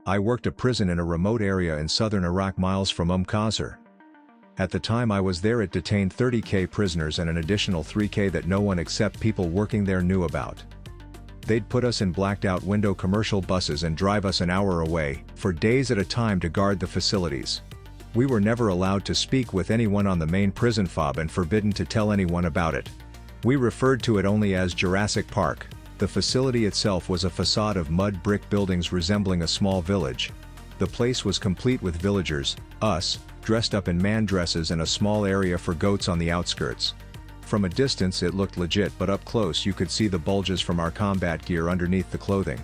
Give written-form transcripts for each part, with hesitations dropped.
I worked a prison in a remote area in southern Iraq miles from Qasr. At the time I was there, it detained 30k prisoners and an additional 3k that no one except people working there knew about. They'd put us in blacked-out window commercial buses and drive us an hour away, for days at a time, to guard the facilities. We were never allowed to speak with anyone on the main prison fob and forbidden to tell anyone about it. We referred to it only as Jurassic Park. The facility itself was a facade of mud brick buildings resembling a small village. The place was complete with villagers, us, dressed up in man dresses, and a small area for goats on the outskirts. From a distance it looked legit, but up close you could see the bulges from our combat gear underneath the clothing.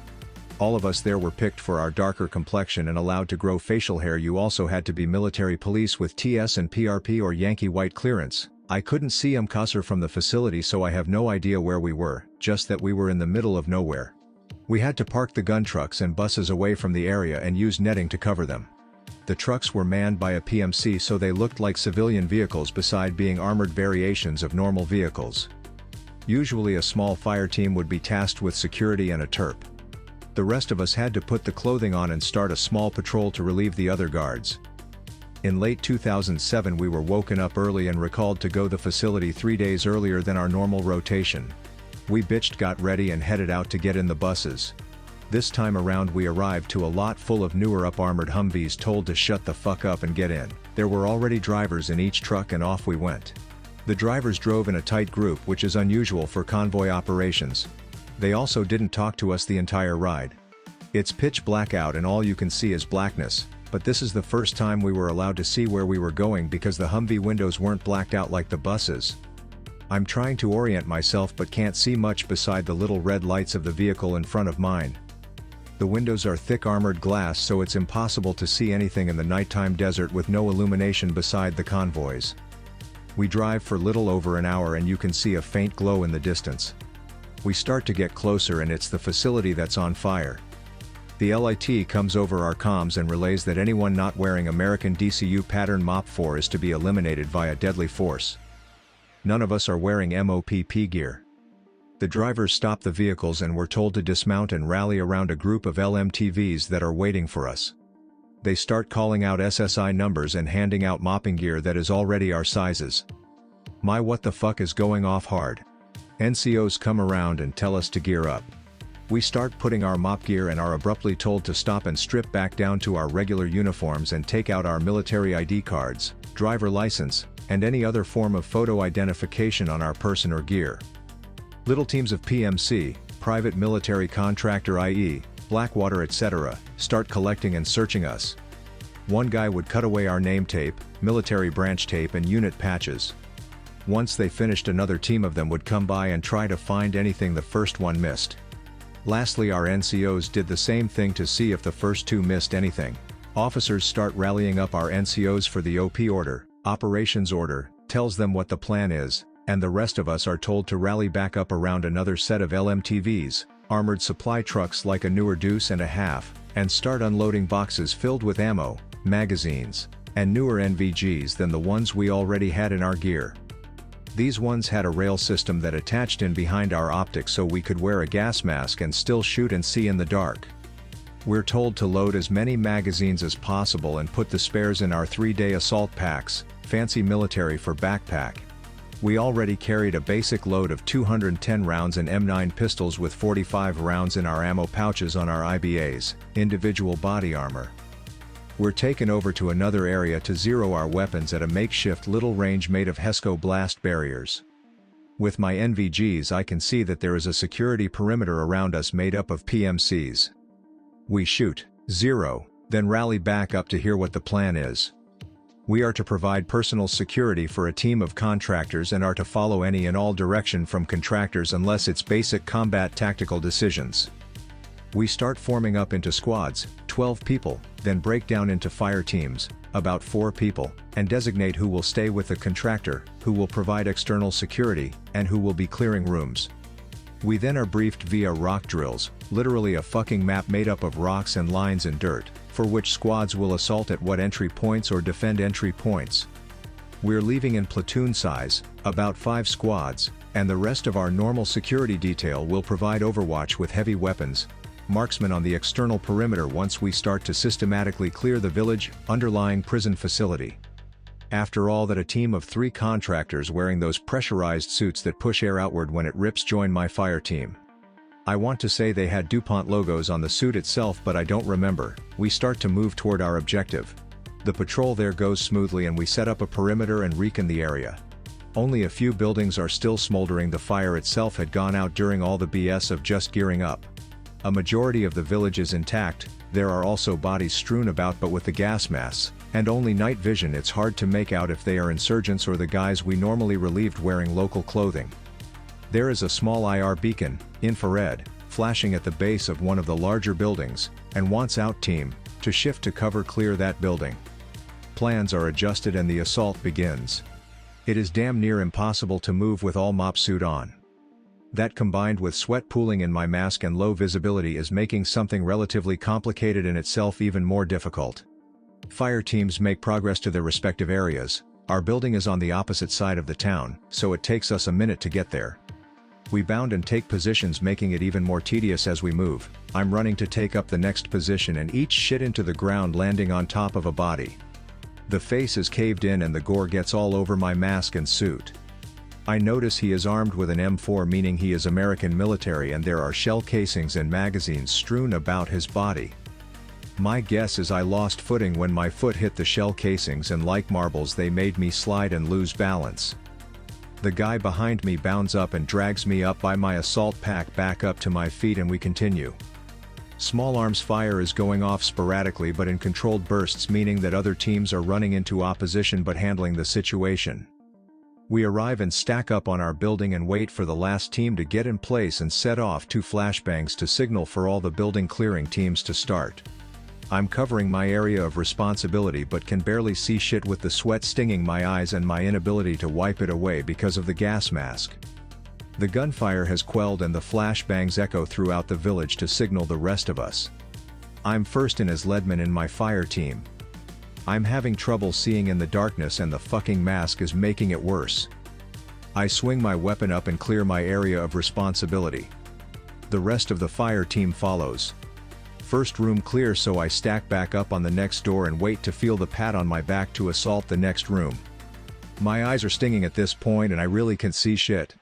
All of us there were picked for our darker complexion and allowed to grow facial hair. You also had to be military police with TS and PRP or Yankee White clearance. I couldn't see Qasr from the facility, so I have no idea where we were, just that we were in the middle of nowhere. We had to park the gun trucks and buses away from the area and use netting to cover them. The trucks were manned by a PMC, so they looked like civilian vehicles beside being armored variations of normal vehicles. Usually a small fire team would be tasked with security and a TERP. The rest of us had to put the clothing on and start a small patrol to relieve the other guards. In late 2007 we were woken up early and recalled to go the facility 3 days earlier than our normal rotation. We bitched, got ready and headed out to get in the buses. This time around we arrived to a lot full of newer up-armored Humvees, told to shut the fuck up and get in. There were already drivers in each truck and off we went. The drivers drove in a tight group, which is unusual for convoy operations. They also didn't talk to us the entire ride. It's pitch black out and all you can see is blackness, but this is the first time we were allowed to see where we were going because the Humvee windows weren't blacked out like the buses. I'm trying to orient myself but can't see much beside the little red lights of the vehicle in front of mine. The windows are thick armored glass, so it's impossible to see anything in the nighttime desert with no illumination beside the convoys. We drive for little over an hour and you can see a faint glow in the distance. We start to get closer and it's the facility that's on fire. The LIT comes over our comms and relays that anyone not wearing American DCU pattern MOP4 is to be eliminated via deadly force. None of us are wearing MOPP gear. The drivers stop the vehicles and we're told to dismount and rally around a group of LMTVs that are waiting for us. They start calling out SSI numbers and handing out mopping gear that is already our sizes. My, what the fuck is going off hard? NCOs come around and tell us to gear up. We start putting our mop gear and are abruptly told to stop and strip back down to our regular uniforms and take out our military ID cards, driver license, and any other form of photo identification on our person or gear. Little teams of PMC, private military contractor i.e., Blackwater etc., start collecting and searching us. One guy would cut away our name tape, military branch tape and unit patches. Once they finished, another team of them would come by and try to find anything the first one missed. Lastly, our NCOs did the same thing to see if the first two missed anything. Officers start rallying up our NCOs for the OP order, operations order, tells them what the plan is, and the rest of us are told to rally back up around another set of LMTVs, armored supply trucks like a newer Deuce and a half, and start unloading boxes filled with ammo, magazines, and newer NVGs than the ones we already had in our gear. These ones had a rail system that attached in behind our optics so we could wear a gas mask and still shoot and see in the dark. We're told to load as many magazines as possible and put the spares in our 3-day assault packs, fancy military for backpack. We already carried a basic load of 210 rounds and M9 pistols with 45 rounds in our ammo pouches on our IBAs, individual body armor. We're taken over to another area to zero our weapons at a makeshift little range made of HESCO blast barriers. With my NVGs I can see that there is a security perimeter around us made up of PMCs. We shoot, zero, then rally back up to hear what the plan is. We are to provide personal security for a team of contractors and are to follow any and all direction from contractors unless it's basic combat tactical decisions. We start forming up into squads, 12 people, then break down into fire teams, about 4 people, and designate who will stay with the contractor, who will provide external security, and who will be clearing rooms. We then are briefed via rock drills, literally a fucking map made up of rocks and lines and dirt, for which squads will assault at what entry points or defend entry points. We're leaving in platoon size, about 5 squads, and the rest of our normal security detail will provide overwatch with heavy weapons, marksmen on the external perimeter once we start to systematically clear the village, underlying prison facility. After all that, a team of 3 contractors wearing those pressurized suits that push air outward when it rips join my fire team. I want to say they had DuPont logos on the suit itself, but I don't remember. We start to move toward our objective. The patrol there goes smoothly and we set up a perimeter and recon the area. Only a few buildings are still smoldering. The fire itself had gone out during all the BS of just gearing up. A majority of the village is intact. There are also bodies strewn about, but with the gas masks and only night vision it's hard to make out if they are insurgents or the guys we normally relieved wearing local clothing. There is a small IR beacon, infrared, flashing at the base of one of the larger buildings, and wants out team to shift to cover clear that building. Plans are adjusted and the assault begins. It is damn near impossible to move with all mop suit on. That combined with sweat pooling in my mask and low visibility is making something relatively complicated in itself even more difficult. Fire teams make progress to their respective areas. Our building is on the opposite side of the town, so it takes us a minute to get there. We bound and take positions, making it even more tedious as we move. I'm running to take up the next position and eat shit into the ground, landing on top of a body. The face is caved in and the gore gets all over my mask and suit. I notice he is armed with an M4, meaning he is American military, and there are shell casings and magazines strewn about his body. My guess is I lost footing when my foot hit the shell casings, and like marbles they made me slide and lose balance. The guy behind me bounds up and drags me up by my assault pack back up to my feet, and we continue. Small arms fire is going off sporadically but in controlled bursts, meaning that other teams are running into opposition but handling the situation. We arrive and stack up on our building and wait for the last team to get in place and set off 2 flashbangs to signal for all the building clearing teams to start. I'm covering my area of responsibility but can barely see shit with the sweat stinging my eyes and my inability to wipe it away because of the gas mask. The gunfire has quelled and the flashbangs echo throughout the village to signal the rest of us. I'm first in as leadman in my fire team. I'm having trouble seeing in the darkness and the fucking mask is making it worse. I swing my weapon up and clear my area of responsibility. The rest of the fire team follows. First room clear, so I stack back up on the next door and wait to feel the pat on my back to assault the next room. My eyes are stinging at this point and I really can't see shit.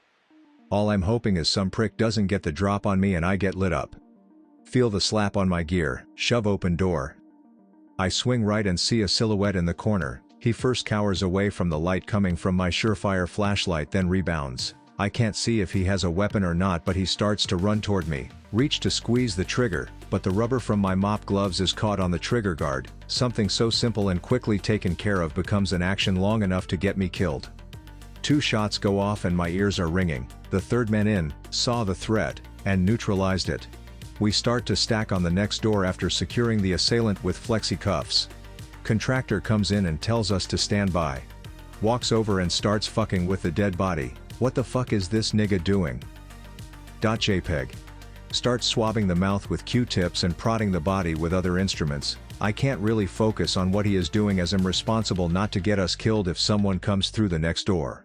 All I'm hoping is some prick doesn't get the drop on me and I get lit up. Feel the slap on my gear, shove open door. I swing right and see a silhouette in the corner. He first cowers away from the light coming from my surefire flashlight, then rebounds. I can't see if he has a weapon or not, but he starts to run toward me. Reach to squeeze the trigger, but the rubber from my mop gloves is caught on the trigger guard. Something so simple and quickly taken care of becomes an action long enough to get me killed. 2 shots go off and my ears are ringing. The third man in saw the threat and neutralized it. We start to stack on the next door after securing the assailant with flexi cuffs. Contractor comes in and tells us to stand by. Walks over and starts fucking with the dead body. What the fuck is this nigga doing? JPEG. Starts swabbing the mouth with Q-tips and prodding the body with other instruments. I can't really focus on what he is doing as I'm responsible not to get us killed if someone comes through the next door.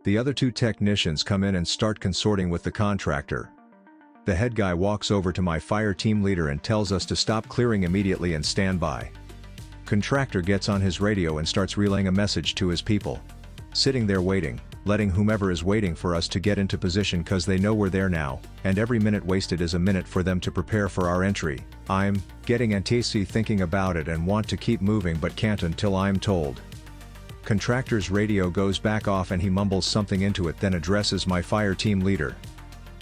The other 2 technicians come in and start consorting with the contractor. The head guy walks over to my fire team leader and tells us to stop clearing immediately and stand by. Contractor gets on his radio and starts relaying a message to his people. Sitting there waiting, letting whomever is waiting for us to get into position cause they know we're there now, and every minute wasted is a minute for them to prepare for our entry. I'm getting antsy thinking about it and want to keep moving but can't until I'm told. Contractor's radio goes back off and he mumbles something into it, then addresses my fire team leader.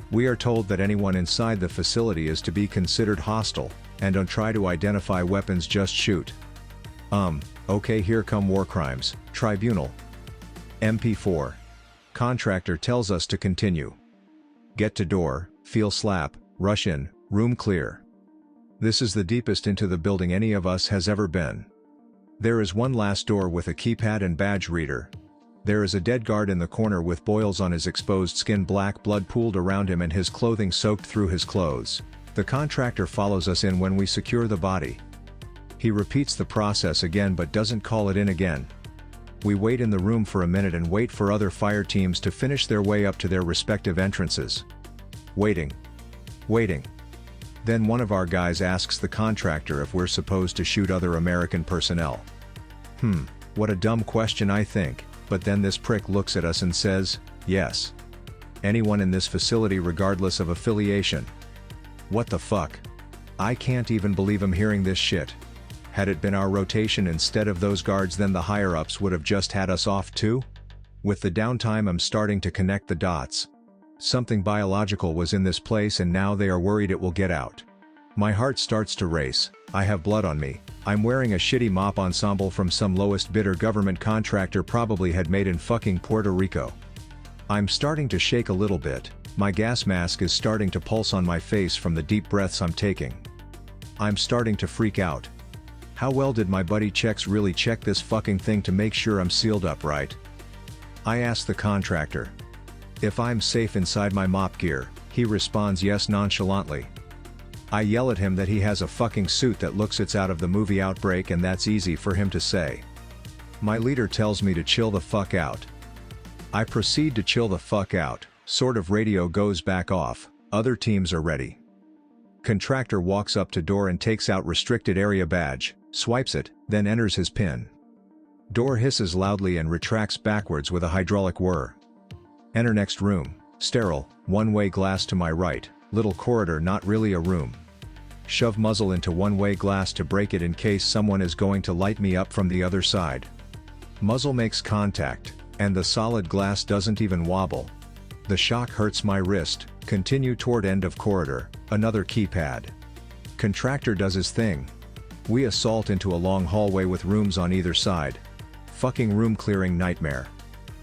We are told that anyone inside the facility is to be considered hostile, and don't try to identify weapons, just shoot. Okay, here come war crimes, tribunal. MP4. Contractor tells us to continue. Get to door, feel slap, rush in, room clear. This is the deepest into the building any of us has ever been. There is one last door with a keypad and badge reader. There is a dead guard in the corner with boils on his exposed skin, black blood pooled around him and his clothing soaked through his clothes. The contractor follows us in when we secure the body. He repeats the process again but doesn't call it in again. We wait in the room for a minute and wait for other fire teams to finish their way up to their respective entrances. Waiting. Then one of our guys asks the contractor if we're supposed to shoot other American personnel. What a dumb question, I think, but then this prick looks at us and says, yes. Anyone in this facility regardless of affiliation. What the fuck? I can't even believe I'm hearing this shit. Had it been our rotation instead of those guards, then the higher-ups would have just had us off too? With the downtime, I'm starting to connect the dots. Something biological was in this place and now they are worried it will get out. My heart starts to race. I have blood on me. I'm wearing a shitty mop ensemble from some lowest bidder government contractor probably had made in fucking Puerto Rico. I'm starting to shake a little bit. My gas mask is starting to pulse on my face from the deep breaths I'm taking. I'm starting to freak out. How well did my buddy checks really check this fucking thing to make sure I'm sealed up right? I ask the contractor if I'm safe inside my mop gear. He responds yes nonchalantly. I yell at him that he has a fucking suit that looks it's out of the movie Outbreak, and that's easy for him to say. My leader tells me to chill the fuck out. I proceed to chill the fuck out. Sort of radio goes back off. Other teams are ready. Contractor walks up to door and takes out restricted area badge, swipes it, then enters his PIN. Door hisses loudly and retracts backwards with a hydraulic whir. Enter next room. Sterile, one-way glass to my right, little corridor, not really a room. Shove muzzle into one-way glass to break it in case someone is going to light me up from the other side. Muzzle makes contact, and the solid glass doesn't even wobble. The shock hurts my wrist. Continue toward end of corridor, another keypad. Contractor does his thing. We assault into a long hallway with rooms on either side. Fucking room clearing nightmare.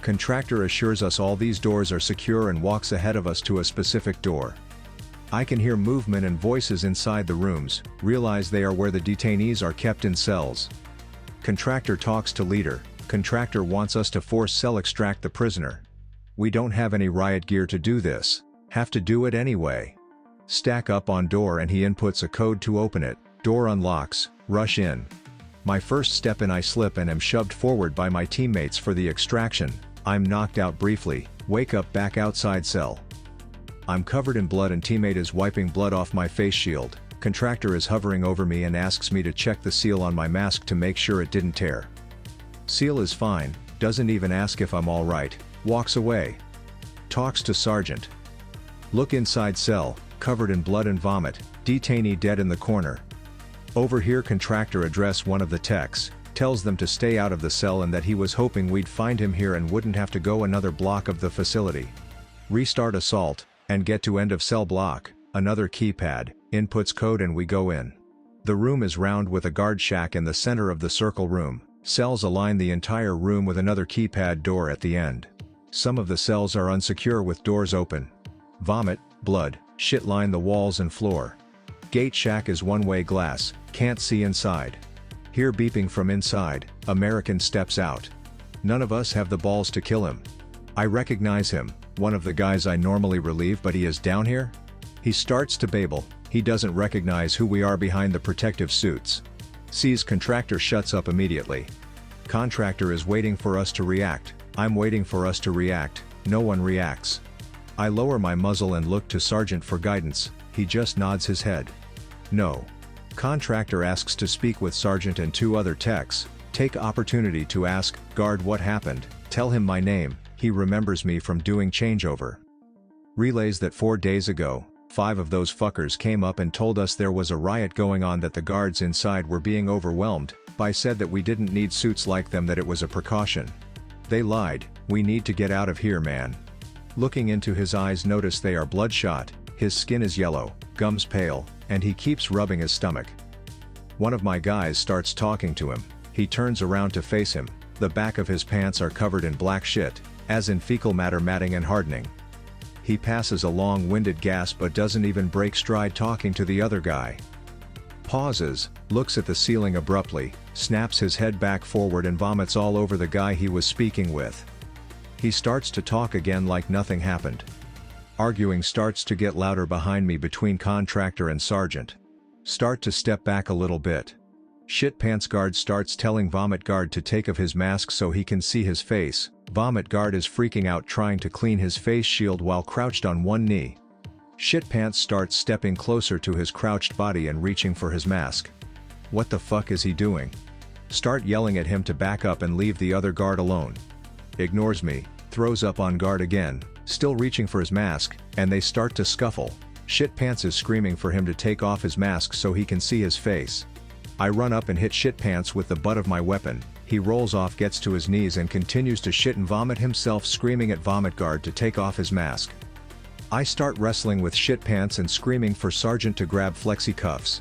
Contractor assures us all these doors are secure and walks ahead of us to a specific door. I can hear movement and voices inside the rooms, realize they are where the detainees are kept in cells. Contractor talks to leader. Contractor wants us to force cell extract the prisoner. We don't have any riot gear to do this. Have to do it anyway. Stack up on door and he inputs a code to open it. Door unlocks, rush in. My first step in, I slip and am shoved forward by my teammates for the extraction. I'm knocked out briefly, wake up back outside cell. I'm covered in blood and teammate is wiping blood off my face shield. Contractor is hovering over me and asks me to check the seal on my mask to make sure it didn't tear. Seal is fine, doesn't even ask if I'm alright, walks away. Talks to Sergeant. Look inside cell, covered in blood and vomit, detainee dead in the corner. Over here. Contractor address one of the techs, tells them to stay out of the cell and that he was hoping we'd find him here and wouldn't have to go another block of the facility. Restart assault, and get to end of cell block, another keypad, inputs code and we go in. The room is round with a guard shack in the center of the circle room. Cells align the entire room with another keypad door at the end. Some of the cells are unsecure with doors open. Vomit, blood, shit line the walls and floor. Gate shack is one-way glass, can't see inside. Hear beeping from inside. American steps out. None of us have the balls to kill him. I recognize him, one of the guys I normally relieve, but he is down here? He starts to babble. He doesn't recognize who we are behind the protective suits. Sees contractor, shuts up immediately. Contractor is waiting for us to react. I'm waiting for us to react. No one reacts. I lower my muzzle and look to Sergeant for guidance. He just nods his head. No. Contractor asks to speak with Sergeant and two other techs. Take opportunity to ask, guard, what happened? Tell him my name. He remembers me from doing changeover. Relays that 4 days ago, 5 of those fuckers came up and told us there was a riot going on, that the guards inside were being overwhelmed. By said that we didn't need suits like them, that it was a precaution. They lied. We need to get out of here, man. Looking into his eyes, notice they are bloodshot. His skin is yellow, gums pale, and he keeps rubbing his stomach. One of my guys starts talking to him. He turns around to face him. The back of his pants are covered in black shit, as in fecal matter, matting and hardening. He passes a long-winded gasp but doesn't even break stride talking to the other guy. Pauses, looks at the ceiling abruptly, snaps his head back forward and vomits all over the guy he was speaking with. He starts to talk again like nothing happened. Arguing starts to get louder behind me between contractor and sergeant. Start to step back a little bit. Shit pants guard starts telling vomit guard to take off his mask so he can see his face. Vomit guard is freaking out trying to clean his face shield while crouched on one knee. Shitpants starts stepping closer to his crouched body and reaching for his mask. What the fuck is he doing? Start yelling at him to back up and leave the other guard alone. Ignores me, throws up on guard again, still reaching for his mask, and they start to scuffle. Shitpants is screaming for him to take off his mask so he can see his face. I run up and hit Shitpants with the butt of my weapon. He rolls off, gets to his knees and continues to shit and vomit himself, screaming at vomit guard to take off his mask. I start wrestling with Shitpants and screaming for sergeant to grab flexi cuffs.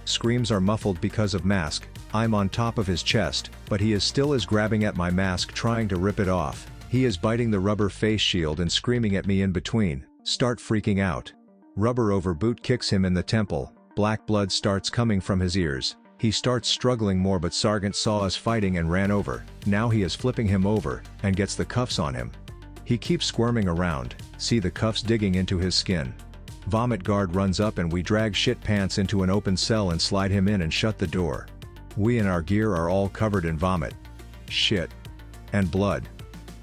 Screams are muffled because of mask. I'm on top of his chest, but he is grabbing at my mask, trying to rip it off. He is biting the rubber face shield and screaming at me in between. Start freaking out. Rubber over boot kicks him in the temple. Black blood starts coming from his ears. He starts struggling more, but sergeant saw us fighting and ran over. Now he is flipping him over, and gets the cuffs on him. He keeps squirming around, see the cuffs digging into his skin. Vomit guard runs up and we drag Shitpants into an open cell and slide him in and shut the door. We and our gear are all covered in vomit, shit, and blood.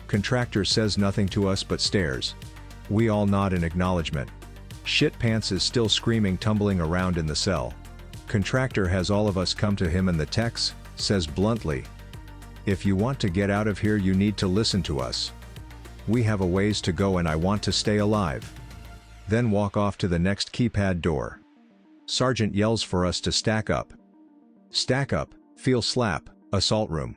Contractor says nothing to us but stares. We all nod in acknowledgement. Shitpants is still screaming, tumbling around in the cell. Contractor has all of us come to him and the tex says bluntly, "If you want to get out of here, you need to listen to us. We have a ways to go and I want to stay alive." Then walk off to the next keypad door. Sergeant yells for us to stack up. Stack up, feel slap, assault room.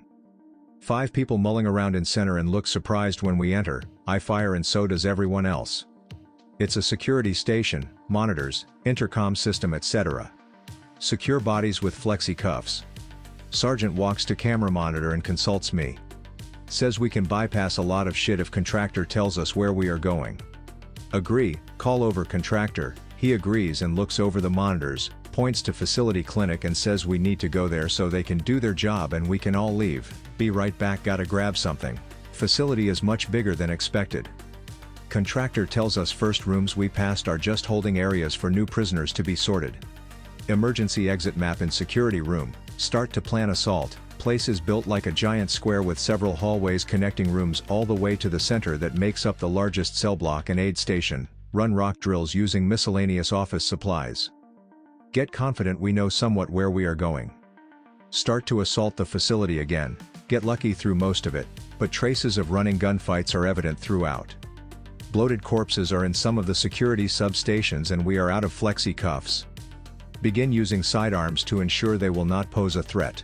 5 people mulling around in center and look surprised when we enter. I fire and so does everyone else. It's a security station, monitors, intercom system, etc. Secure bodies with flexi cuffs. Sergeant walks to camera monitor and consults me. Says we can bypass a lot of shit if contractor tells us where we are going. Agree, call over contractor. He agrees and looks over the monitors, points to facility clinic and says we need to go there so they can do their job and we can all leave. Be right back, gotta grab something. Facility is much bigger than expected. Contractor tells us first rooms we passed are just holding areas for new prisoners to be sorted. Emergency exit map in security room. Start to plan assault. Place is built like a giant square with several hallways connecting rooms all the way to the center that makes up the largest cell block and aid station. Run rock drills using miscellaneous office supplies. Get confident we know somewhat where we are going. Start to assault the facility again. Get lucky through most of it, but traces of running gunfights are evident throughout. Bloated corpses are in some of the security substations and we are out of flexi cuffs. Begin using sidearms to ensure they will not pose a threat.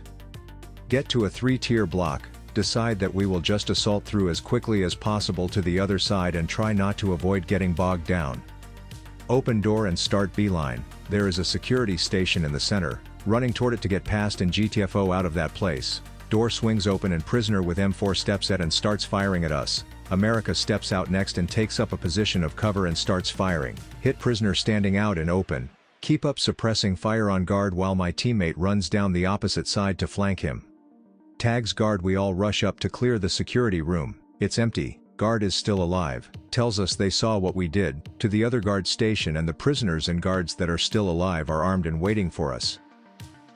Get to a 3-tier block, decide that we will just assault through as quickly as possible to the other side and try not to avoid getting bogged down. Open door and start beeline. There is a security station in the center, running toward it to get past and GTFO out of that place. Door swings open and prisoner with M4 steps out and starts firing at us. America steps out next and takes up a position of cover and starts firing. Hit prisoner standing out in open. Keep up suppressing fire on guard while my teammate runs down the opposite side to flank him. Tags guard, we all rush up to clear the security room. It's empty. Guard is still alive. Tells us they saw what we did to the other guard station and the prisoners and guards that are still alive are armed and waiting for us.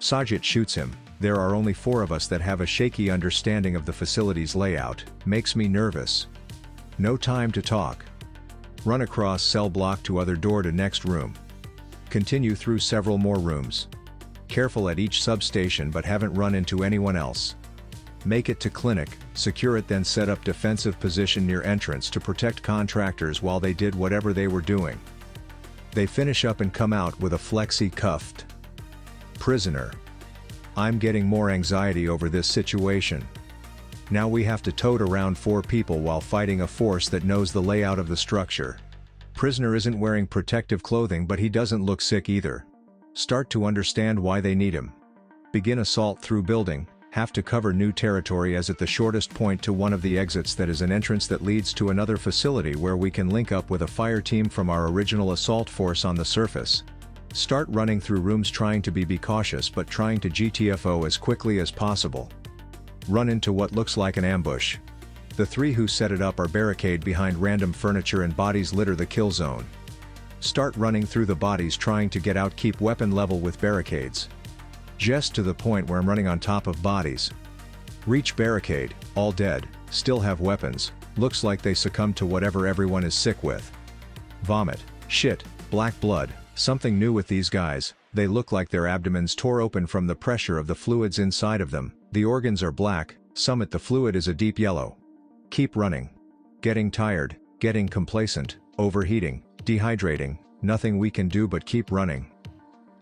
Sergeant shoots him. There are only 4 of us that have a shaky understanding of the facility's layout. Makes me nervous. No time to talk. Run across cell block to other door to next room. Continue through several more rooms. Careful at each substation but haven't run into anyone else. Make it to clinic, secure it, then set up defensive position near entrance to protect contractors while they did whatever they were doing. They finish up and come out with a flexi cuffed prisoner. I'm getting more anxiety over this situation. Now we have to tote around 4 people while fighting a force that knows the layout of the structure. Prisoner isn't wearing protective clothing but he doesn't look sick either. Start to understand why they need him. Begin assault through building. Have to cover new territory as at the shortest point to one of the exits that is an entrance that leads to another facility where we can link up with a fire team from our original assault force on the surface. Start running through rooms trying to be cautious but trying to GTFO as quickly as possible. Run into what looks like an ambush. The 3 who set it up are barricade behind random furniture and bodies litter the kill zone. Start running through the bodies trying to get out, keep weapon level with barricades. Just to the point where I'm running on top of bodies. Reach barricade, all dead, still have weapons, looks like they succumbed to whatever everyone is sick with. Vomit, shit, Black blood, something new with these guys. They look like their abdomens tore open from the pressure of the fluids inside of them. The organs are black, summit the fluid is a deep yellow. Keep running. Getting tired, getting complacent, overheating, dehydrating, nothing we can do but keep running.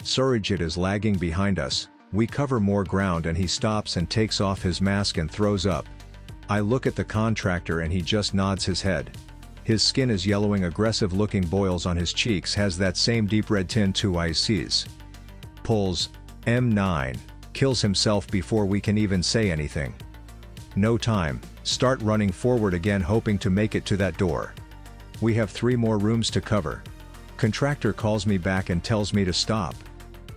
Surajit is lagging behind us, we cover more ground and he stops and takes off his mask and throws up. I look at the contractor and he just nods his head. His skin is yellowing, aggressive looking boils on his cheeks, has that same deep red tint to eyes sees. Pulls M9, kills himself before we can even say anything. No time, start running forward again hoping to make it to that door. We have 3 more rooms to cover. Contractor calls me back and tells me to stop.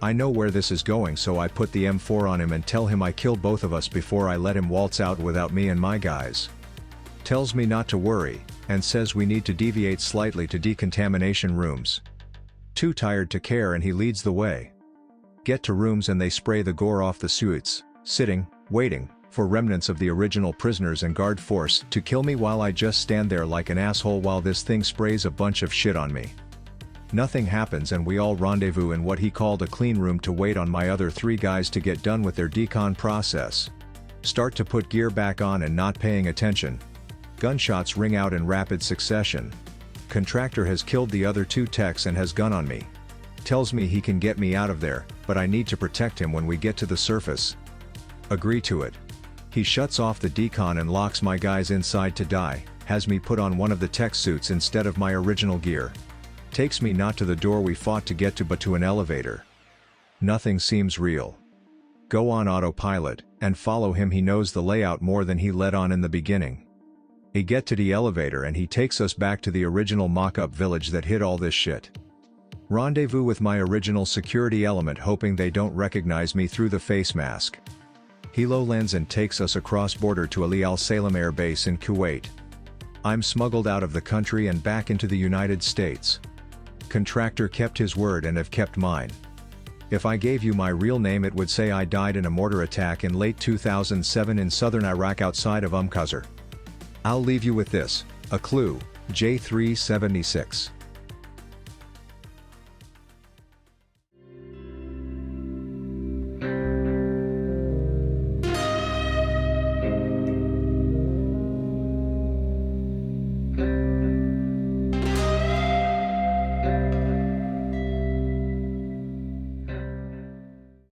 I know where this is going, so I put the M4 on him and tell him I killed both of us before I let him waltz out without me and my guys. Tells me not to worry, and says we need to deviate slightly to decontamination rooms. Too tired to care and he leads the way. Get to rooms and they spray the gore off the suits, sitting, waiting, for remnants of the original prisoners and guard force to kill me while I just stand there like an asshole while this thing sprays a bunch of shit on me. Nothing happens and we all rendezvous in what he called a clean room to wait on my other 3 guys to get done with their decon process. Start to put gear back on and not paying attention. Gunshots ring out in rapid succession. Contractor has killed the other 2 techs and has gun on me. Tells me he can get me out of there, but I need to protect him when we get to the surface. Agree to it. He shuts off the decon and locks my guys inside to die, has me put on one of the tech suits instead of my original gear. Takes me not to the door we fought to get to but to an elevator. Nothing seems real. Go on autopilot, and follow him. He knows the layout more than he let on in the beginning. We get to the elevator and he takes us back to the original mock-up village that hid all this shit. Rendezvous with my original security element hoping they don't recognize me through the face mask. Helo lands and takes us across border to Ali Al Salem Air Base in Kuwait. I'm smuggled out of the country and back into the United States. Contractor kept his word and have kept mine. If I gave you my real name it would say I died in a mortar attack in late 2007 in southern Iraq outside of Qasr. I'll leave you with this, a clue, J376.